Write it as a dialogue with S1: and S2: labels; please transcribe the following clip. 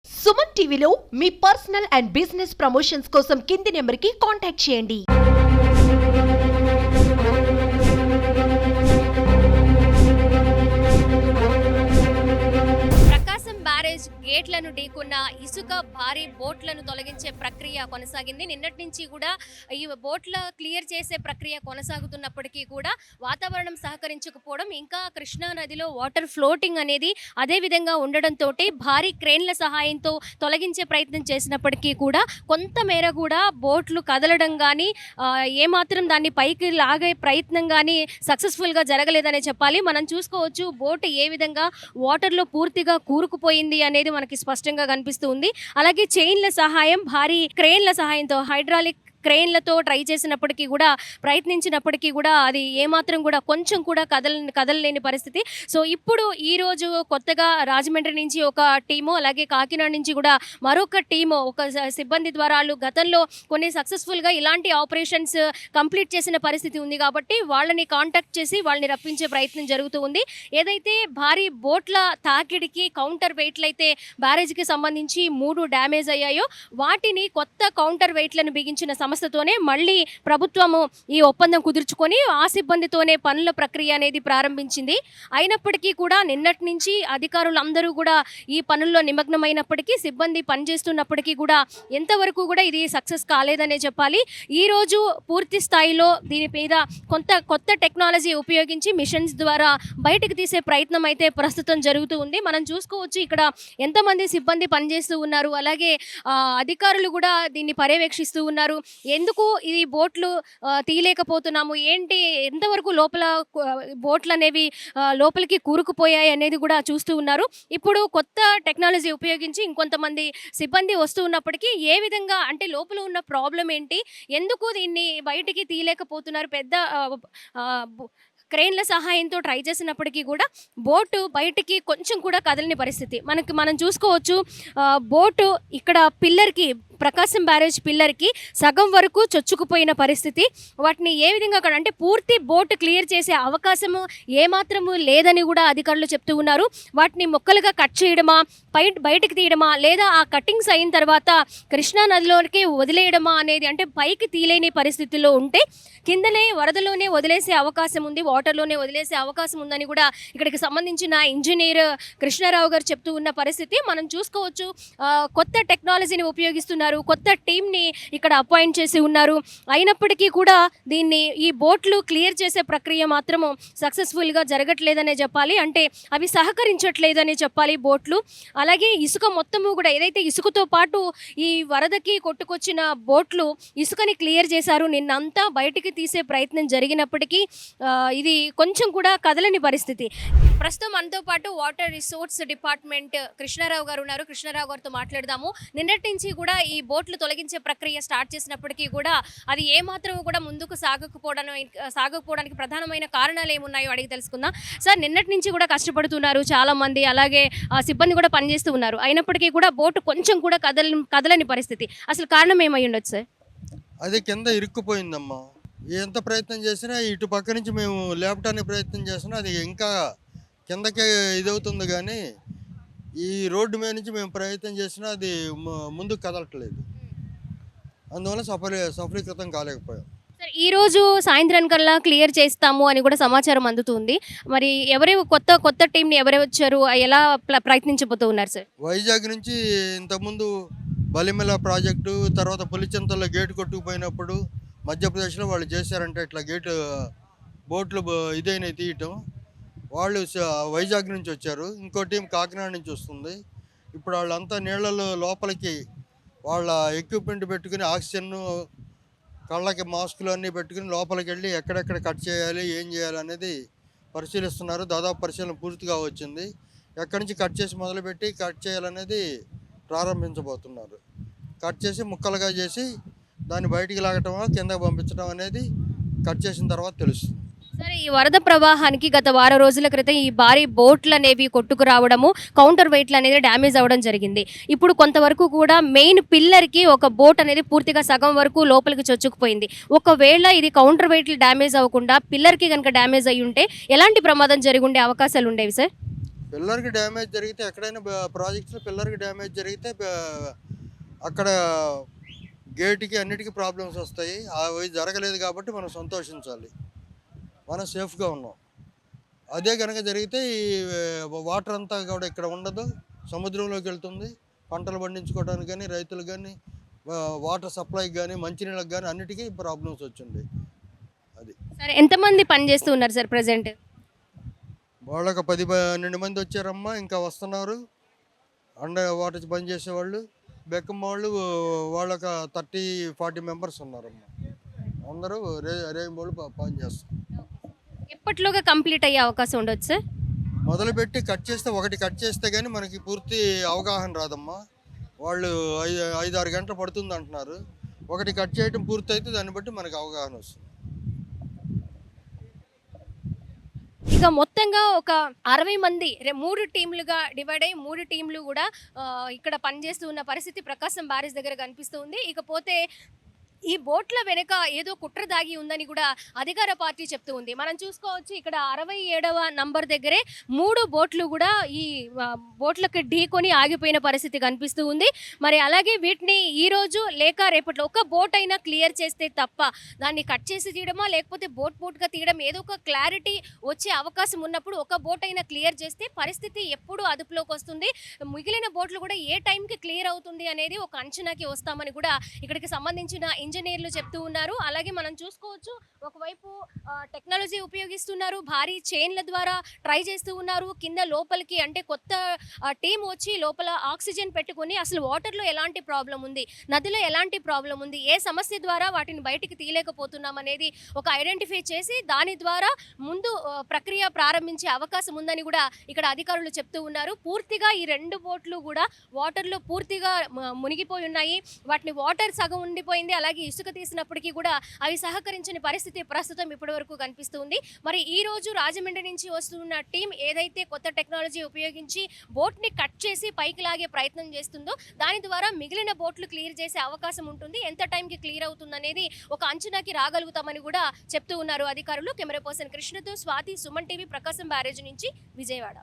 S1: సుమన్ టీవీలో మీ personal and business promotions కోసం కింది నెంబర్కి కాంటాక్ట్ చేయండి.
S2: ప్రకాశం బ్యారేజ్ గేట్లను ఢీకున్న ఇసుక భారీ బోట్లను తొలగించే ప్రక్రియ కొనసాగింది. నిన్నటి నుంచి కూడా ఈ బోట్ల క్లియర్ చేసే ప్రక్రియ కొనసాగుతున్నప్పటికీ కూడా వాతావరణం సహకరించకపోవడం, ఇంకా కృష్ణా నదిలో వాటర్ ఫ్లోటింగ్ అనేది అదే విధంగా ఉండడంతో భారీ క్రేన్ల సహాయంతో తొలగించే ప్రయత్నం చేసినప్పటికీ కూడా కొంతమేర కూడా బోట్లు కదలడం కానీ ఏమాత్రం దాన్ని పైకి లాగే ప్రయత్నం కానీ సక్సెస్ఫుల్గా జరగలేదనే చెప్పాలి. మనం చూసుకోవచ్చు బోట్ ఏ విధంగా వాటర్లో పూర్తిగా కూరుకుపోయింది అనేది మనకి స్పష్టంగా కనిపిస్తూ ఉంది. అలాగే చైన్ల సహాయం, భారీ క్రేన్ల సహాయంతో హైడ్రాలిక్ క్రెయిన్లతో ట్రై చేసినప్పటికీ కూడా ప్రయత్నించినప్పటికీ కూడా అది ఏమాత్రం కూడా కొంచెం కూడా కదలలేని పరిస్థితి. సో ఇప్పుడు ఈరోజు కొత్తగా రాజమండ్రి నుంచి ఒక టీము, అలాగే కాకినాడ నుంచి కూడా మరొక టీము, ఒక సిబ్బంది ద్వారా వాళ్ళు గతంలో కొన్ని సక్సెస్ఫుల్గా ఇలాంటి ఆపరేషన్స్ కంప్లీట్ చేసిన పరిస్థితి ఉంది కాబట్టి వాళ్ళని కాంటాక్ట్ చేసి వాళ్ళని రప్పించే ప్రయత్నం జరుగుతూ ఉంది. ఏదైతే భారీ బోట్ల తాకిడికి కౌంటర్ వెయిట్లు అయితే బ్యారేజ్కి సంబంధించి 3 డ్యామేజ్ అయ్యాయో వాటిని కొత్త కౌంటర్ వెయిట్లను బిగించిన సంస్థతోనే మళ్ళీ ప్రభుత్వము ఈ ఒప్పందం కుదుర్చుకొని ఆ సిబ్బందితోనే పనుల ప్రక్రియ అనేది ప్రారంభించింది. అయినప్పటికీ కూడా నిన్నటి నుంచి అధికారులందరూ కూడా ఈ పనుల్లో నిమగ్నమైనప్పటికీ, సిబ్బంది పనిచేస్తున్నప్పటికీ కూడా ఎంతవరకు కూడా ఇది సక్సెస్ కాలేదనే చెప్పాలి. ఈరోజు పూర్తి స్థాయిలో దీని మీద కొత్త టెక్నాలజీ ఉపయోగించి మిషన్స్ ద్వారా బయటకు తీసే ప్రయత్నం అయితే ప్రస్తుతం జరుగుతూ ఉంది. మనం చూసుకోవచ్చు ఇక్కడ ఎంతమంది సిబ్బంది పనిచేస్తూ ఉన్నారు, అలాగే అధికారులు కూడా దీన్ని పర్యవేక్షిస్తూ ఉన్నారు. ఎందుకు ఇది బోట్లు తీయలేకపోతున్నాము, ఏంటి, ఎంతవరకు లోపల బోట్లు అనేవి లోపలికి కూరుకుపోయాయి అనేది కూడా చూస్తూ ఉన్నారు. ఇప్పుడు కొత్త టెక్నాలజీ ఉపయోగించి ఇంకొంతమంది సిబ్బంది వస్తూ ఉన్నప్పటికీ ఏ విధంగా, అంటే లోపల ఉన్న ప్రాబ్లం ఏంటి, ఎందుకు దీన్ని బయటికి తీయలేకపోతున్నారు, పెద్ద క్రెయిన్ల సహాయంతో ట్రై చేసినప్పటికీ కూడా బోటు బయటికి కొంచెం కూడా కదలని పరిస్థితి మనం చూసుకోవచ్చు. బోటు ఇక్కడ పిల్లర్కి, ప్రకాశం బ్యారేజ్ పిల్లర్కి సగం వరకు చొచ్చుకుపోయిన పరిస్థితి. వాటిని ఏ విధంగా అంటే పూర్తి బోట్ క్లియర్ చేసే అవకాశము ఏమాత్రము లేదని కూడా అధికారులు చెప్తూ ఉన్నారు. వాటిని మొక్కలుగా కట్ చేయడమా, బయటకు తీయడమా, లేదా ఆ కటింగ్స్ అయిన తర్వాత కృష్ణా నదిలోకి వదిలేయడమా అనేది, అంటే పైకి తీయలేని పరిస్థితుల్లో ఉంటే కిందనే వరదలోనే వదిలేసే అవకాశం ఉంది, వాటర్లోనే వదిలేసే అవకాశం ఉందని కూడా ఇక్కడికి సంబంధించిన ఇంజనీర్ కృష్ణారావు గారు చెప్తూ ఉన్న పరిస్థితి మనం చూసుకోవచ్చు. కొత్త టెక్నాలజీని ఉపయోగిస్తున్నారు, కొత్త టీంని ఇక్కడ అపాయింట్ చేసి ఉన్నారు. అయినప్పటికీ కూడా ఈ బోట్లు క్లియర్ చేసే ప్రక్రియ మాత్రము సక్సెస్ఫుల్గా జరగట్లేదనే చెప్పాలి. అంటే అవి సహకరించట్లేదనే చెప్పాలి బోట్లు. అలాగే ఇసుక మొత్తము కూడా, ఏదైతే ఇసుకతో పాటు ఈ వరదకి కొట్టుకొచ్చిన బోట్లు ఇసుకని క్లియర్ చేశారు. నిన్నంతా బయటికి తీసే ప్రయత్నం జరిగినప్పటికీ ఇది కొంచెం కూడా కదలని పరిస్థితి. ప్రస్తుతం మనతో పాటు వాటర్ రిసోర్స్ డిపార్ట్మెంట్ కృష్ణారావు గారు ఉన్నారు. కృష్ణారావు గారితో మాట్లాడదాము. నిన్నటి నుంచి కూడా ఈ బోట్లు తొలగించే ప్రక్రియ స్టార్ట్ చేసినప్పటికీ కూడా అది ఏమాత్రం కూడా ముందుకు సాగకపోవడానికి ప్రధానమైన కారణాలు ఏమున్నాయో అడిగి తెలుసుకుందాం. సార్, నిన్నటి నుంచి కూడా కష్టపడుతున్నారు చాలా మంది, అలాగే సిబ్బంది కూడా పనిచేస్తూ ఉన్నారు. అయినప్పటికీ కూడా బోటు కొంచెం కూడా కదలని పరిస్థితి. అసలు కారణం ఏమై ఉండొచ్చు సార్?
S3: అది కింద ఇరుక్కుపోయిందమ్మా. ఎంత ప్రయత్నం చేసినా ఇటు పక్క నుంచి మేము లేపటానికి ప్రయత్నం చేసినా అది ఇంకా కిందకే ఇదవుతుంది, కానీ ఈ రోడ్డు మీద నుంచి మేము ప్రయత్నం చేసినా అది ముందుకు కదలట్లేదు. అందువల్ల సఫలీకృతం కాలేకపోయాం.
S2: సార్, ఈరోజు సాయంత్రం కల్లా క్లియర్ చేస్తాము అని కూడా సమాచారం అందుతుంది. మరి కొత్త టీంని ఎవరు వచ్చారు, ఎలా ప్రయత్నించబోతూ ఉన్నారు సార్?
S3: వైజాగ్ నుంచి ఇంతకుముందు బలిమెల ప్రాజెక్టు, తర్వాత పులిచింతల్లో గేటు కొట్టుకుపోయినప్పుడు మధ్యప్రదేశ్లో వాళ్ళు చేశారంటే ఇట్లా గేటు బోట్లు ఇదైనా తీయటం. వాళ్ళు వైజాగ్ నుంచి వచ్చారు, ఇంకో టీం కాకినాడ నుంచి వస్తుంది. ఇప్పుడు వాళ్ళంతా నీళ్ళలో లోపలికి వాళ్ళ ఎక్విప్మెంట్ పెట్టుకుని, ఆక్సిజన్, కళ్ళకి మాస్కులు అన్నీ పెట్టుకుని లోపలికి వెళ్ళి ఎక్కడెక్కడ కట్ చేయాలి, ఏం చేయాలి అనేది పరిశీలిస్తున్నారు. దాదాపు పరిశీలన పూర్తిగా వచ్చింది. ఎక్కడి నుంచి కట్ చేసి మొదలుపెట్టి కట్ చేయాలనేది ప్రారంభించబోతున్నారు. కట్ చేసి ముక్కలుగా చేసి దాన్ని బయటికి లాగటమా కిందకి పంపించడం అనేది కట్ చేసిన తర్వాత తెలుస్తుంది.
S2: సరే, ఈ వరద ప్రవాహానికి గత వారం రోజుల క్రితం ఈ భారీ బోట్లు అనేవి కొట్టుకు రావడము, కౌంటర్ వెయిట్లు అనేది డ్యామేజ్ అవ్వడం జరిగింది. ఇప్పుడు కొంతవరకు కూడా మెయిన్ పిల్లర్కి ఒక బోట్ అనేది పూర్తిగా సగం వరకు లోపలికి చొచ్చుకుపోయింది. ఒకవేళ ఇది కౌంటర్ వెయిట్లు డ్యామేజ్ అవ్వకుండా పిల్లర్కి కనుక డ్యామేజ్ అయ్యి ఉంటే ఎలాంటి ప్రమాదం జరిగి ఉండే అవకాశాలు ఉండేవి సార్?
S3: పిల్లర్కి డ్యామేజ్ జరిగితే ఎక్కడైనా ప్రాజెక్ట్స్లో పిల్లర్కి డ్యామేజ్ జరిగితే అక్కడ గేట్కి అన్నిటికీ ప్రాబ్లమ్స్ వస్తాయి. అవి జరగలేదు కాబట్టి మనం సంతోషించాలి, మనం సేఫ్గా ఉన్నాం. అదే కనుక జరిగితే ఈ వాటర్ అంతా కూడా ఇక్కడ ఉండదు, సముద్రంలోకి వెళ్తుంది. పంటలు పండించుకోవడానికి కానీ, రైతులకు కానీ, వాటర్ సప్లైకి కానీ, మంచినీళ్ళకి కానీ అన్నిటికీ ప్రాబ్లమ్స్ వచ్చింది. అది
S2: సరే, ఎంతమంది పని చేస్తూ ఉన్నారు సార్ ప్రజెంట్?
S3: వాళ్ళకి 10-12 మంది వచ్చారమ్మా, ఇంకా వస్తున్నారు. వాటర్ పని చేసేవాళ్ళు, బెక్కమ్మ వాళ్ళు, వాళ్ళకి 30-40 మెంబర్స్ ఉన్నారమ్మా. అందరూ రేయింబోళ్ళు పని చేస్తారు.
S2: ఎప్పట్లోగా కంప్లీట్ అయ్యే అవకాశం ఉండొచ్చు సార్?
S3: మొదలుపెట్టి కట్ చేస్తే, ఒకటి కట్ చేస్తే కానీ మనకి పూర్తి అవగాహన రాదమ్మా. వాళ్ళు 5-6 గంటలు పడుతుంది అంటున్నారు. ఒకటి కట్ చేయడం పూర్తి అయితే దాన్ని బట్టి మనకు అవగాహన వస్తుంది.
S2: ఇక మొత్తంగా ఒక 60 మంది 3 టీంలుగా డివైడ్ అయ్యి 3 టీంలు కూడా ఇక్కడ పనిచేస్తూ ఉన్న పరిస్థితి ప్రకాశం బ్యారేజ్ దగ్గర కనిపిస్తూ ఉంది. ఇకపోతే ఈ బోట్ల వెనుక ఏదో కుట్ర దాగి ఉందని కూడా అధికార పార్టీ చెప్తూ ఉంది. మనం చూసుకోవచ్చు, ఇక్కడ 67వ నంబర్ దగ్గరే 3 బోట్లు కూడా ఈ బోట్లకు ఢీకొని ఆగిపోయిన పరిస్థితి కనిపిస్తూ ఉంది. మరి అలాగే వీటిని ఈ రోజు లేక రేపట్లో ఒక బోట్ అయినా క్లియర్ చేస్తే తప్ప దాన్ని కట్ చేసి తీయడమా, లేకపోతే బోట్గా తీయడం, ఏదో ఒక క్లారిటీ వచ్చే అవకాశం ఉన్నప్పుడు ఒక బోట్ అయినా క్లియర్ చేస్తే పరిస్థితి ఎప్పుడు అదుపులోకి వస్తుంది, మిగిలిన బోట్లు కూడా ఏ టైంకి క్లియర్ అవుతుంది అనేది ఒక అంచనాకి వస్తామని కూడా ఇక్కడికి సంబంధించిన ఇంజనీర్లు చెప్తూ ఉన్నారు. అలాగే మనం చూసుకోవచ్చు, ఒకవైపు టెక్నాలజీ ఉపయోగిస్తున్నారు, భారీ చైన్ల ద్వారా ట్రై చేస్తూ ఉన్నారు. కింద లోపలికి అంటే కొత్త టీం వచ్చి లోపల ఆక్సిజన్ పెట్టుకొని అసలు వాటర్లో ఎలాంటి ప్రాబ్లం ఉంది, నదిలో ఎలాంటి ప్రాబ్లం ఉంది, ఏ సమస్య ద్వారా వాటిని బయటికి తీయలేకపోతున్నాం అనేది ఒక ఐడెంటిఫై చేసి దాని ద్వారా ముందు ప్రక్రియ ప్రారంభించే అవకాశం ఉందని కూడా ఇక్కడ అధికారులు చెప్తూ ఉన్నారు. పూర్తిగా ఈ 2 బోట్లు కూడా వాటర్లో పూర్తిగా మునిగిపోయి ఉన్నాయి. వాటిని వాటర్ సగం ఉండిపోయింది, అలాగే ఇసుక తీసినప్పటికీ కూడా అవి సహకరించని పరిస్థితి ప్రస్తుతం ఇప్పటి వరకు కనిపిస్తుంది. మరి ఈ రోజు రాజమండ్రి నుంచి వస్తున్న టీం ఏదైతే కొత్త టెక్నాలజీ ఉపయోగించి బోట్ని కట్ చేసి పైకి లాగే ప్రయత్నం చేస్తుందో దాని ద్వారా మిగిలిన బోట్లు క్లియర్ చేసే అవకాశం ఉంటుంది. ఎంత టైంకి క్లియర్ అవుతుంది అనేది ఒక అంచనాకి రాగలుగుతామని కూడా చెప్తూ ఉన్నారు అధికారులు. కెమెరా పర్సన్ కృష్ణతో స్వాతి, సుమన్ టీవీ, ప్రకాశం బ్యారేజ్ నుంచి విజయవాడ.